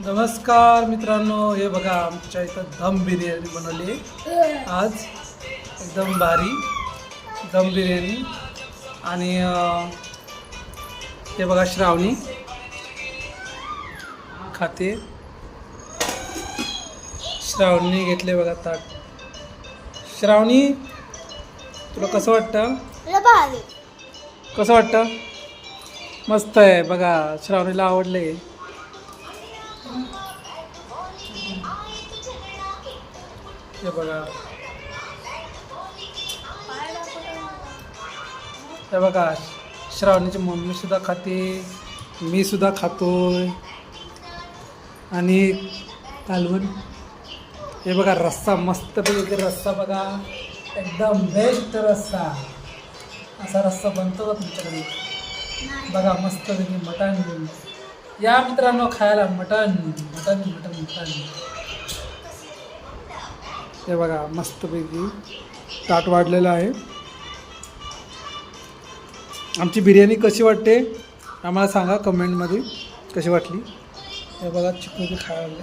नमस्कार मित्रांनो, हे बघा आमच्या इथं दम बिर्याणी बनवली आज. एकदम भारी दम बिर्याणी. आणि हे बघा श्रावणी खाते. श्रावणी घेतले बघा ताट. श्रावणी, तुला कसं वाटतं? कसं वाटतं? मस्त आहे बघा, श्रावणीला आवडले. हे बघा, हे बघा श्रावणीची मम्मी सुद्धा खाते, मी सुद्धा खातोय. आणि कालवण, हे बघा रस्सा, मस्तपैकी रस्सा बघा, एकदम बेस्ट रस्सा. असा रस्सा बनतो का तुमच्याकडे? बघा मस्तपैकी मटण. या मित्रांनो खायला मटण मटण मटण मटण. हे बघा मस्तपैकी ताट वाढलेलं आहे. आमची बिर्याणी कशी वाटते आम्हाला सांगा कमेंटमध्ये, कशी वाटली. हे बघा चिकू खायला लागले.